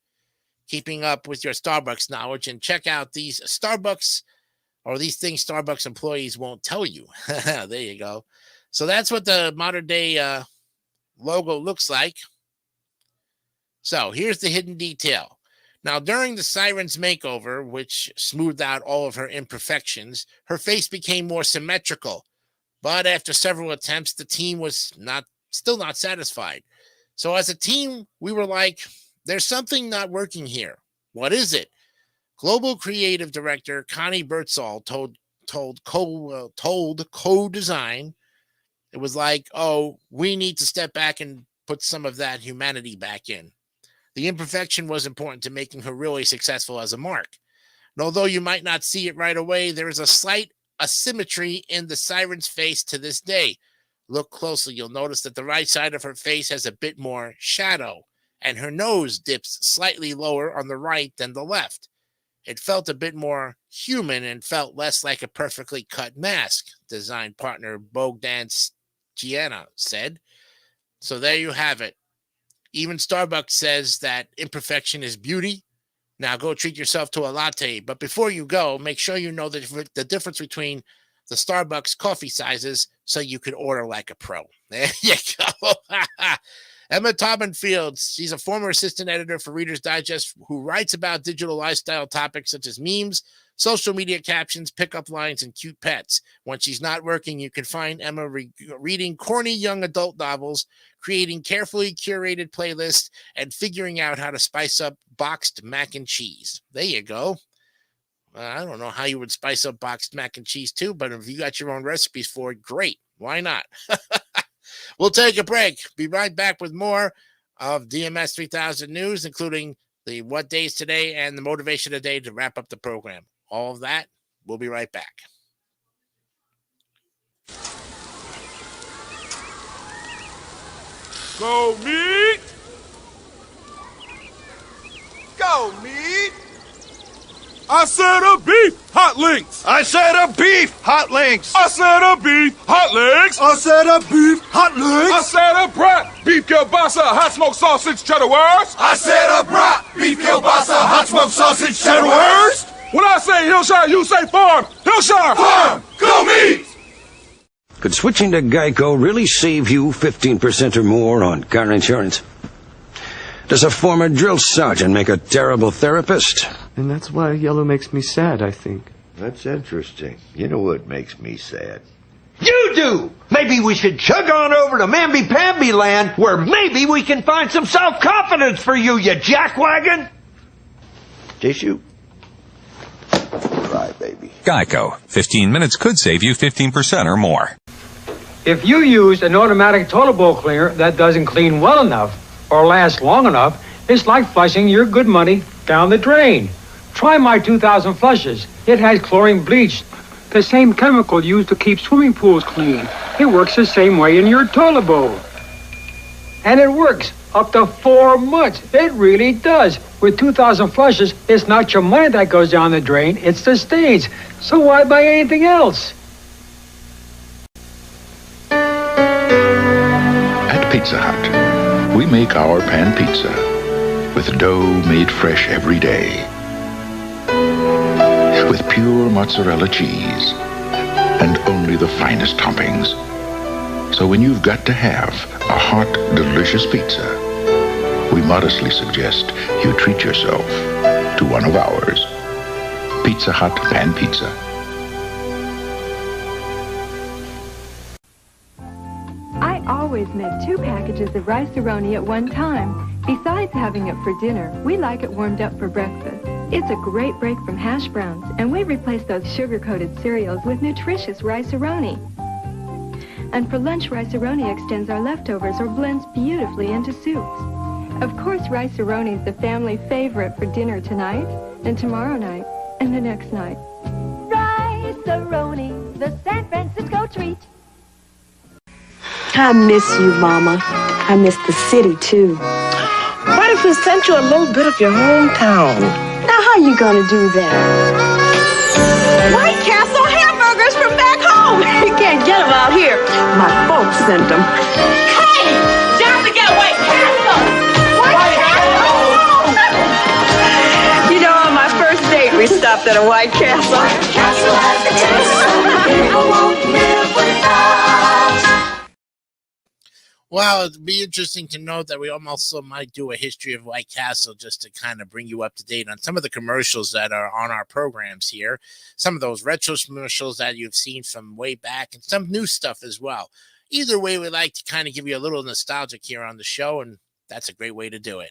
keeping up with your Starbucks knowledge and check out these Starbucks or these things Starbucks employees won't tell you. There you go. So that's what the modern day logo looks like. So here's the hidden detail. Now, during the Siren's makeover, which smoothed out all of her imperfections, her face became more symmetrical. But after several attempts, the team was still not satisfied. So as a team, we were like, there's something not working here. What is it? Global creative director Connie Birdsall told Co-Design, it was like, oh, we need to step back and put some of that humanity back in. The imperfection was important to making her really successful as a mark. And although you might not see it right away, there is a slight asymmetry in the Siren's face to this day. Look closely, you'll notice that the right side of her face has a bit more shadow, and her nose dips slightly lower on the right than the left. It felt a bit more human and felt less like a perfectly cut mask, design partner Bogdan Gianna said. So there you have it. Even Starbucks says that imperfection is beauty. Now go treat yourself to a latte. But before you go, make sure you know the difference between the Starbucks coffee sizes so you could order like a pro. There you go. Emma Taubenfield, she's a former assistant editor for Reader's Digest who writes about digital lifestyle topics such as memes, social media captions, pickup lines, and cute pets. When she's not working, you can find Emma reading corny young adult novels, creating carefully curated playlists, and figuring out how to spice up boxed mac and cheese. There you go. I don't know how you would spice up boxed mac and cheese too, but if you got your own recipes for it, great. Why not? We'll take a break. Be right back with more of DMS 3000 news, including the what days today and the motivation of the day to wrap up the program. All of that, we'll be right back. Go meat! Go meat! I said a beef hot links! I said a beef hot links! I said a beef hot links! I said a beef hot links! I said a brat beef kielbasa hot smoked sausage cheddar wurst! I said a brat beef kielbasa hot smoked sausage cheddar wurst! When I say Hillshire, you say farm! Hillshire! Farm! Go meat! Could switching to Geico really save you 15% or more on car insurance? Does a former drill sergeant make a terrible therapist? And that's why yellow makes me sad, I think. That's interesting. You know what makes me sad? You do! Maybe we should chug on over to Mamby-Pamby land where maybe we can find some self-confidence for you, you jackwagon! Tissue? Cry, baby. Geico. 15 minutes could save you 15% or more. If you use an automatic toilet bowl cleaner that doesn't clean well enough or last long enough, it's like flushing your good money down the drain. Try my 2000 flushes. It has chlorine bleach, the same chemical used to keep swimming pools clean. It works the same way in your toilet bowl. And it works up to 4 months. It really does. With 2000 flushes, it's not your money that goes down the drain, it's the stains. So why buy anything else? At Pizza Hut, we make our pan pizza with dough made fresh every day, with pure mozzarella cheese and only the finest toppings. So when you've got to have a hot, delicious pizza, we modestly suggest you treat yourself to one of ours. Pizza Hut Pan Pizza. I always make 2 packages of rice-a-roni at one time. Besides having it for dinner, we like it warmed up for breakfast. It's a great break from hash browns, and we replace those sugar-coated cereals with nutritious rice-a-roni. And for lunch, rice-a-roni extends our leftovers or blends beautifully into soups. Of course, rice-a-roni is the family favorite for dinner tonight, and tomorrow night, and the next night. Rice-a-roni, the San Francisco treat. I miss you, Mama. I miss the city, too. What if we sent you a little bit of your hometown? Now, how you gonna do that? White Castle hamburgers from back home. You can't get them out here. My folks sent them. Hey! Time to get White Castle! White Castle! stopped at a White Castle. White Castle has the taste people won't live without. Well, it'd be interesting to note that we also might do a history of White Castle just to kind of bring you up to date on some of the commercials that are on our programs here, some of those retro commercials that you've seen from way back, and some new stuff as well. Either way, we like to kind of give you a little nostalgic here on the show, and that's a great way to do it.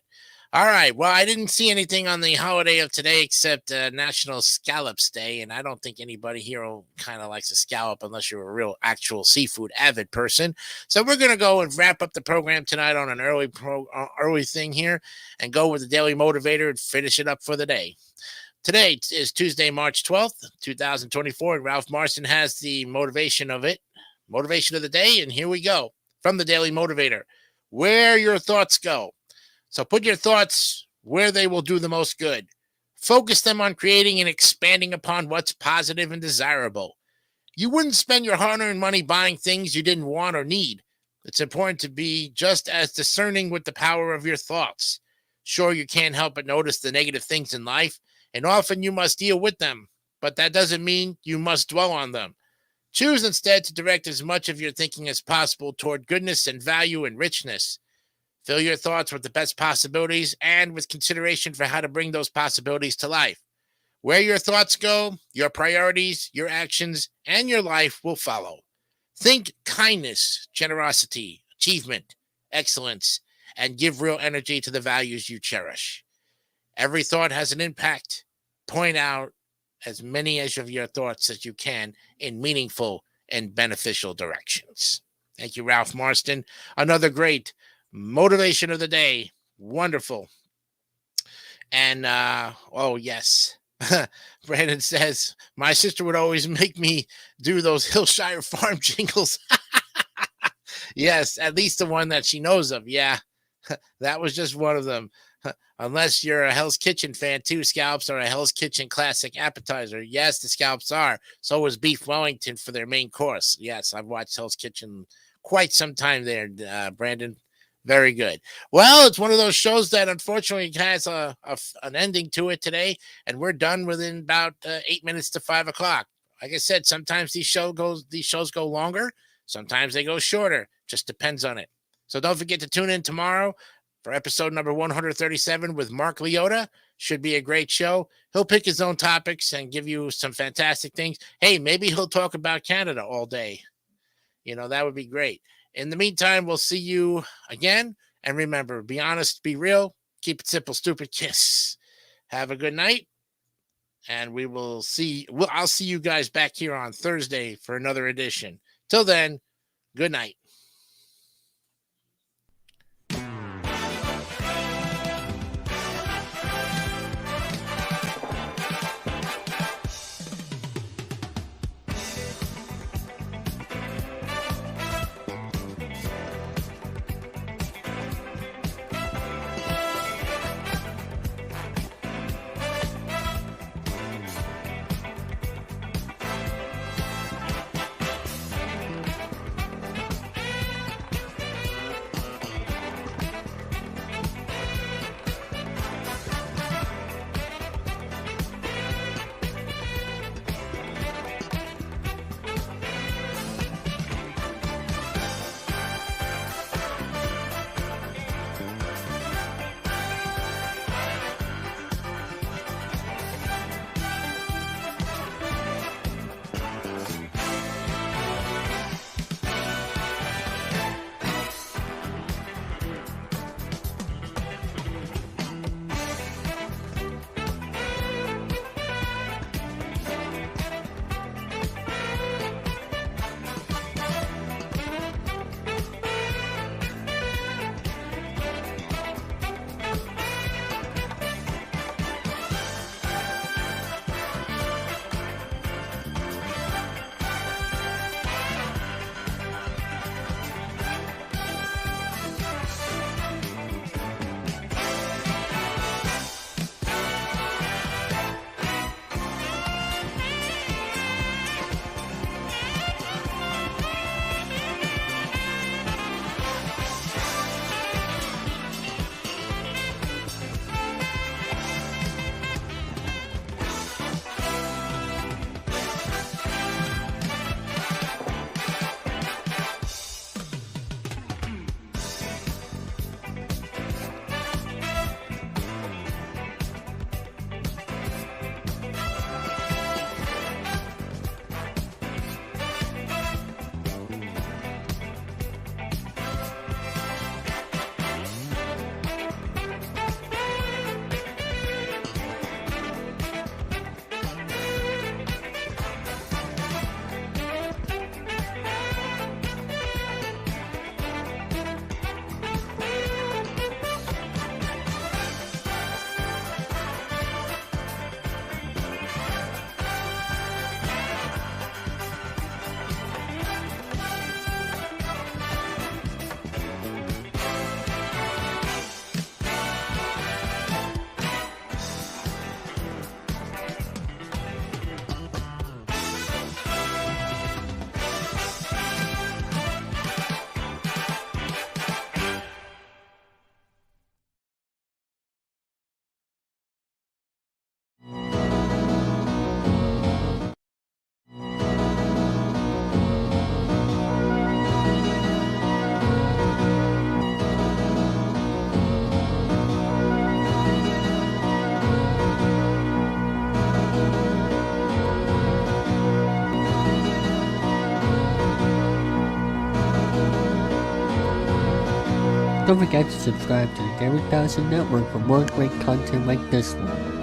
All right. Well, I didn't see anything on the holiday of today except National Scallops Day, and I don't think anybody here kind of likes a scallop unless you're a real actual seafood avid person. So we're going to go and wrap up the program tonight on an early thing here and go with the Daily Motivator and finish it up for the day. Today is Tuesday, March 12th, 2024, and Ralph Marston has the motivation of the day, and here we go. From the Daily Motivator, where your thoughts go. So put your thoughts where they will do the most good. Focus them on creating and expanding upon what's positive and desirable. You wouldn't spend your hard-earned money buying things you didn't want or need. It's important to be just as discerning with the power of your thoughts. Sure, you can't help but notice the negative things in life, and often you must deal with them, but that doesn't mean you must dwell on them. Choose instead to direct as much of your thinking as possible toward goodness and value and richness. Fill your thoughts with the best possibilities and with consideration for how to bring those possibilities to life. Where your thoughts go, your priorities, your actions, and your life will follow. Think kindness, generosity, achievement, excellence, and give real energy to the values you cherish. Every thought has an impact. Point out as many of your thoughts as you can in meaningful and beneficial directions. Thank you, Ralph Marston. Another great motivation of the day. Wonderful. And, oh, yes. Brandon says, my sister would always make me do those Hillshire Farm jingles. Yes, at least the one that she knows of. Yeah, that was just one of them. Unless you're a Hell's Kitchen fan too, scallops are a Hell's Kitchen classic appetizer. Yes, the scallops are. So was beef Wellington for their main course. Yes, I've watched Hell's Kitchen quite some time there, Brandon. Very good. Well, it's one of those shows that unfortunately has an ending to it today, and we're done within about 8 minutes to 5 o'clock. Like I said, sometimes these shows go longer, sometimes they go shorter. Just depends on it. So don't forget to tune in tomorrow for episode number 137 with Mark Leota. Should be a great show. He'll pick his own topics and give you some fantastic things. Hey, maybe he'll talk about Canada all day. You know, that would be great. In the meantime, we'll see you again. And remember, be honest, be real, keep it simple, stupid, kiss. Have a good night. And I'll see you guys back here on Thursday for another edition. Till then, good night. Don't forget to subscribe to the Derek Dawson Network for more great content like this one.